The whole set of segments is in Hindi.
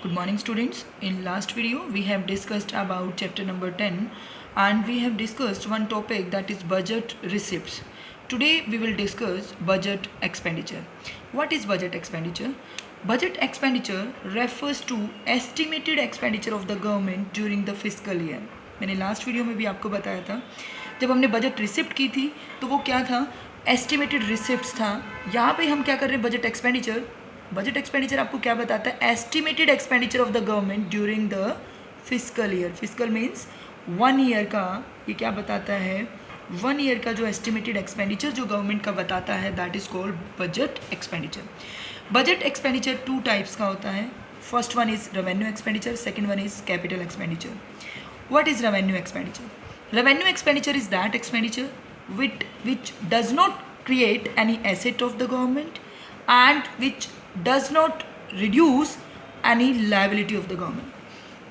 Good morning students. In last video we have discussed about chapter number 10 and we have discussed one topic that is budget receipts. Today we will discuss budget expenditure. What is budget expenditure? Budget expenditure refers to estimated expenditure of the government during the fiscal year. मैंने लास्ट वीडियो में भी आपको बताया था जब हमने बजट रिसिप्ट की थी तो वो क्या था, एस्टिमेटेड रिसिप्ट्स था. यहाँ पे हम क्या कर रहे हैं, बजट एक्सपेंडिचर. बजट एक्सपेंडिचर आपको क्या बताता है, estimated expenditure of the government during the fiscal year. Fiscal means 1 year का, ये क्या बताता है, 1 ईयर का जो एस्टिमेटेड एक्सपेंडिचर जो गवर्नमेंट का बताता है that is called budget expenditure. Budget expenditure 2 types का होता है. First one is revenue expenditure, second one is capital expenditure. What is revenue expenditure? Revenue expenditure is that expenditure which does not create any asset of the government and which does not reduce any liability of the government.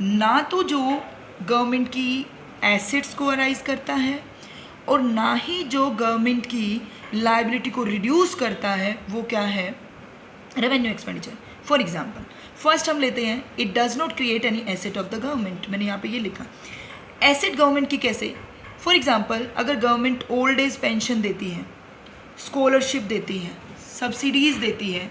ना तो जो गवर्नमेंट की एसेट्स को अराइज करता है और ना ही जो गवर्नमेंट की लाइबिलिटी को रिड्यूस करता है, वो क्या है, revenue expenditure. For example first हम लेते हैं, it does not create any asset of the government. मैंने यहाँ पे ये लिखा, एसेट गवर्नमेंट की कैसे. फॉर एग्जाम्पल अगर गवर्नमेंट ओल्ड एज पेंशन देती है, स्कॉलरशिप देती है, सब्सिडीज़ देती है,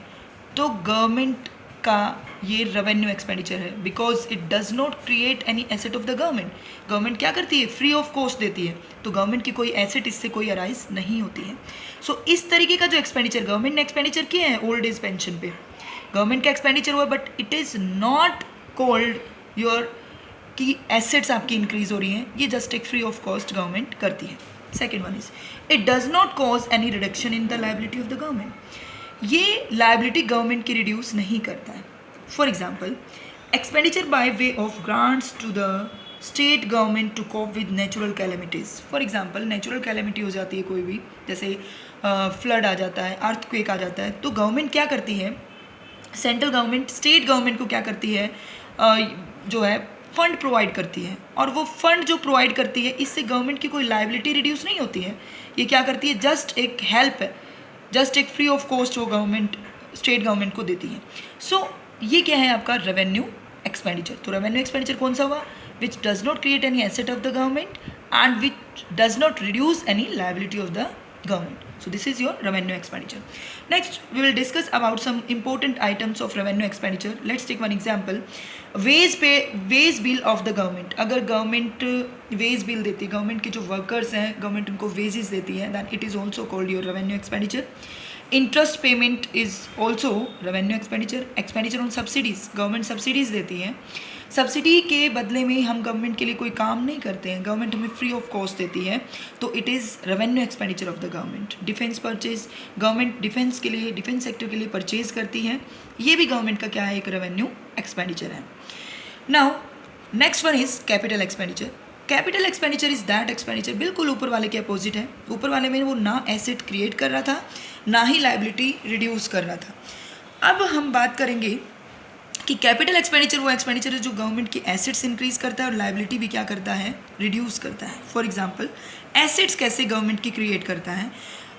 तो गवर्नमेंट का ये रेवेन्यू एक्सपेंडिचर है because it does not create any asset of the government. Government क्या करती है, फ्री ऑफ कॉस्ट देती है, तो गवर्नमेंट की कोई एसेट इससे कोई अराइज नहीं होती है. सो इस तरीके का जो एक्सपेंडिचर गवर्नमेंट ने एक्सपेंडिचर किया है ओल्ड एज पेंशन पे, गवर्नमेंट का एक्सपेंडिचर हुआ, but it is not called your कि एसेट्स आपकी इंक्रीज हो रही हैं, ये जस्ट एक फ्री ऑफ कॉस्ट गवर्नमेंट करती है. Second one is it does not cause any reduction in the liability of the government. ये लाइबिलिटी गवर्नमेंट की रिड्यूस नहीं करता है. For example expenditure by way of grants to the state government to cope with natural calamities. For example natural calamity हो जाती है कोई भी, जैसे फ्लड आ जाता है, अर्थक्वेक आ जाता है, तो गवर्नमेंट क्या करती है, सेंट्रल गवर्नमेंट स्टेट गवर्नमेंट को क्या करती है, जो है फंड प्रोवाइड करती है. और वो फंड जो प्रोवाइड करती है इससे गवर्नमेंट की कोई लाइबिलिटी रिड्यूस नहीं होती है. ये क्या करती है, जस्ट एक हेल्प है, जस्ट एक फ्री ऑफ कॉस्ट वो गवर्नमेंट स्टेट गवर्नमेंट को देती है. सो ये क्या है आपका रेवेन्यू एक्सपेंडिचर. तो रेवेन्यू एक्सपेंडिचर कौन सा हुआ, which does not create any asset of the government and which does not reduce any liability of the government. So this is your revenue expenditure. Next we will discuss about some important items of revenue expenditure. Let's take one example. Wage bill of the government. अगर गवर्नमेंट वेज बिल देती है, गवर्नमेंट के जो वर्कर्स हैं गवर्नमेंट उनको वेजेस देती है, then it is also called your revenue expenditure. Interest payment is also revenue expenditure. Expenditure on subsidies, government subsidies देती है, सब्सिडी के बदले में हम गवर्नमेंट के लिए कोई काम नहीं करते हैं, गवर्नमेंट हमें फ्री ऑफ कॉस्ट देती है, तो it is revenue expenditure of the government. Defence purchase, government defence के लिए, डिफेंस सेक्टर के लिए परचेज करती है, ये भी गवर्नमेंट का क्या है, एक रेवेन्यू एक्सपेंडिचर है. Now next one is capital expenditure. Capital expenditure is that expenditure, बिल्कुल ऊपर वाले के अपोजिट है. ऊपर वाले में वो ना एसेट क्रिएट कर रहा था ना ही लाइबिलिटी रिड्यूस कर रहा था. अब हम बात करेंगे कि कैपिटल एक्सपेंडिचर वो एक्सपेंडिचर है जो गवर्नमेंट की एसेट्स इंक्रीज करता है और लाइबिलिटी भी क्या करता है, रिड्यूस करता है. फॉर एग्जांपल एसेट्स कैसे गवर्नमेंट की क्रिएट करता है.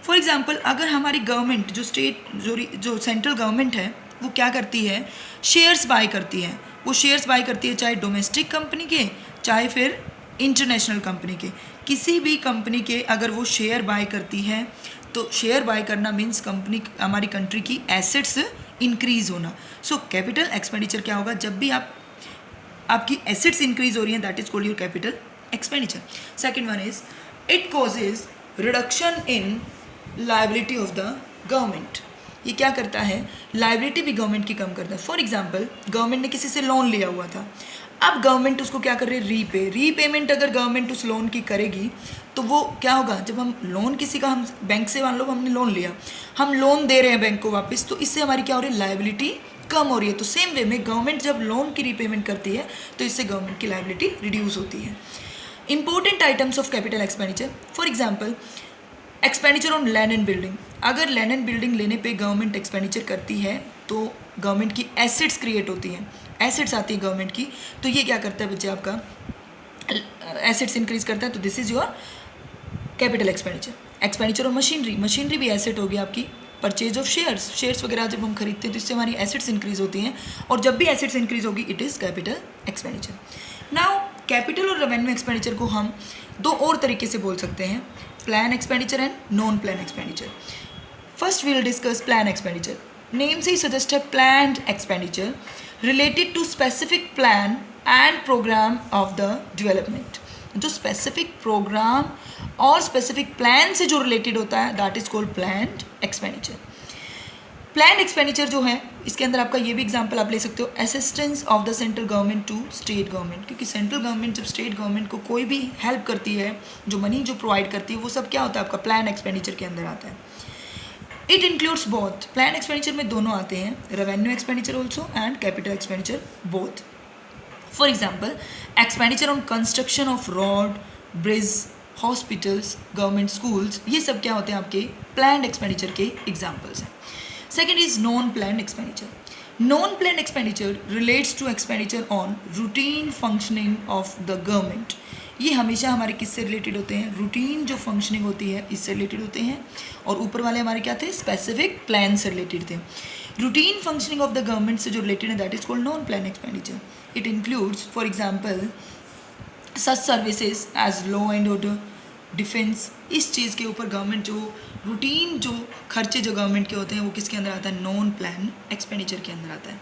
फॉर एग्जांपल अगर हमारी गवर्नमेंट जो स्टेट जो सेंट्रल गवर्नमेंट है वो क्या करती है, शेयर्स बाय करती है. वो शेयर्स बाय करती है चाहे डोमेस्टिक कंपनी के चाहे फिर इंटरनेशनल कंपनी के, किसी भी कंपनी के अगर वो शेयर बाय करती है तो शेयर बाय करना मीन्स कंपनी हमारी कंट्री की एसेट्स इंक्रीज होना. सो कैपिटल एक्सपेंडिचर क्या होगा, जब भी आपकी एसेट्स इंक्रीज हो रही हैं that is called your capital expenditure. Second one is it causes reduction in liability of the government. ये क्या करता है, लाइबिलिटी भी गवर्नमेंट की कम करता है. फॉर एग्जाम्पल गवर्नमेंट ने किसी से लोन लिया हुआ था, अब गवर्नमेंट उसको क्या कर रही है, रीपेमेंट अगर गवर्नमेंट उस लोन की करेगी तो वो क्या होगा, जब हम लोन किसी का, हम बैंक से मान लो हमने लोन लिया, हम लोन दे रहे हैं बैंक को वापस, तो इससे हमारी क्या हो रही है, लाइबिलिटी कम हो रही है. तो सेम वे में गवर्नमेंट जब लोन की रीपेमेंट करती है तो इससे गवर्नमेंट की लाइबिलिटी रिड्यूस होती है. Important items of capital expenditure, for example expenditure on land and building. अगर लैंड एंड बिल्डिंग लेने पे गवर्नमेंट एक्सपेंडिचर करती है तो गवर्नमेंट की एसेट्स क्रिएट होती हैं, एसेट्स आती है गवर्नमेंट की, तो ये क्या करता है बच्चे, आपका एसेट्स इंक्रीज करता है. तो this is your capital expenditure. Expenditure on machinery, machinery भी एसेट होगी आपकी, परचेज ऑफ शेयर्स वगैरह जब हम खरीदते हैं तो इससे हमारी एसेट्स इंक्रीज होती हैं, और जब भी एसेट्स इंक्रीज होगी it is capital expenditure. Now capital और रेवेन्यू एक्सपेंडिचर को हम दो और तरीके से बोल सकते हैं, plan expenditure and non plan expenditure. First we will discuss plan expenditure. Name से ही सजेस्ट है planned expenditure related to specific plan and program of the development. जो स्पेसिफिक प्रोग्राम और स्पेसिफिक प्लान से जो रिलेटेड होता है that is called planned expenditure. Plan expenditure जो है इसके अंदर आपका ये भी एग्जांपल आप ले सकते हो, assistance of the central government to state government. क्योंकि सेंट्रल गवर्नमेंट जब स्टेट गवर्नमेंट को कोई भी हेल्प करती है, जो मनी जो प्रोवाइड करती है, वो सब क्या होता है आपका प्लान एक्सपेंडिचर के अंदर आता है. It includes both. Plan expenditure में दोनों आते हैं, revenue expenditure also and capital expenditure both. For example expenditure on construction of road, bridge, hospitals, government schools, ये सब क्या होते हैं आपके प्लान्ड एक्सपेंडिचर के एग्जाम्पल्स हैं. Second is non planned expenditure. Non planned expenditure relates to expenditure on routine functioning of the government. ये हमेशा हमारे किससे रिलेटेड होते हैं, रूटीन जो फंक्शनिंग होती है इससे रिलेटेड होते हैं, और ऊपर वाले हमारे क्या थे, स्पेसिफिक प्लान से रिलेटेड थे. Routine functioning of the government से जो रिलेटेड है that is called non plan expenditure. It includes for example such services as law and order, defence. इस चीज़ के ऊपर गवर्नमेंट जो रूटीन जो खर्चे जो गवर्नमेंट के होते हैं वो किसके अंदर आता है, नॉन प्लान एक्सपेंडिचर के अंदर आता है.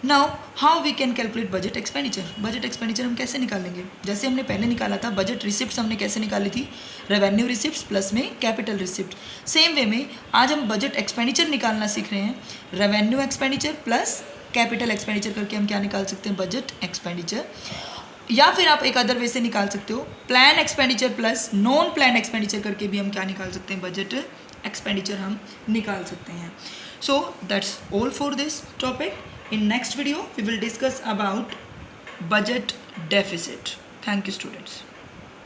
Now how we can calculate budget expenditure. Budget expenditure हम कैसे निकालेंगे, जैसे हमने पहले निकाला था बजट रिसिप्ट हमने कैसे निकाली थी, रेवेन्यू रिसिप्ट प्लस में कैपिटल रिसिप्ट. सेम वे में आज हम बजट एक्सपेंडिचर निकालना सीख रहे हैं, revenue expenditure plus capital expenditure करके हम क्या निकाल सकते हैं, बजट एक्सपेंडिचर. या फिर आप एक अदर वे से निकाल सकते हो, plan expenditure plus non plan expenditure करके भी हम क्या निकाल सकते हैं, बजट एक्सपेंडिचर हम निकाल सकते हैं. So that's all for this topic. In next video we will discuss about budget deficit. Thank you students.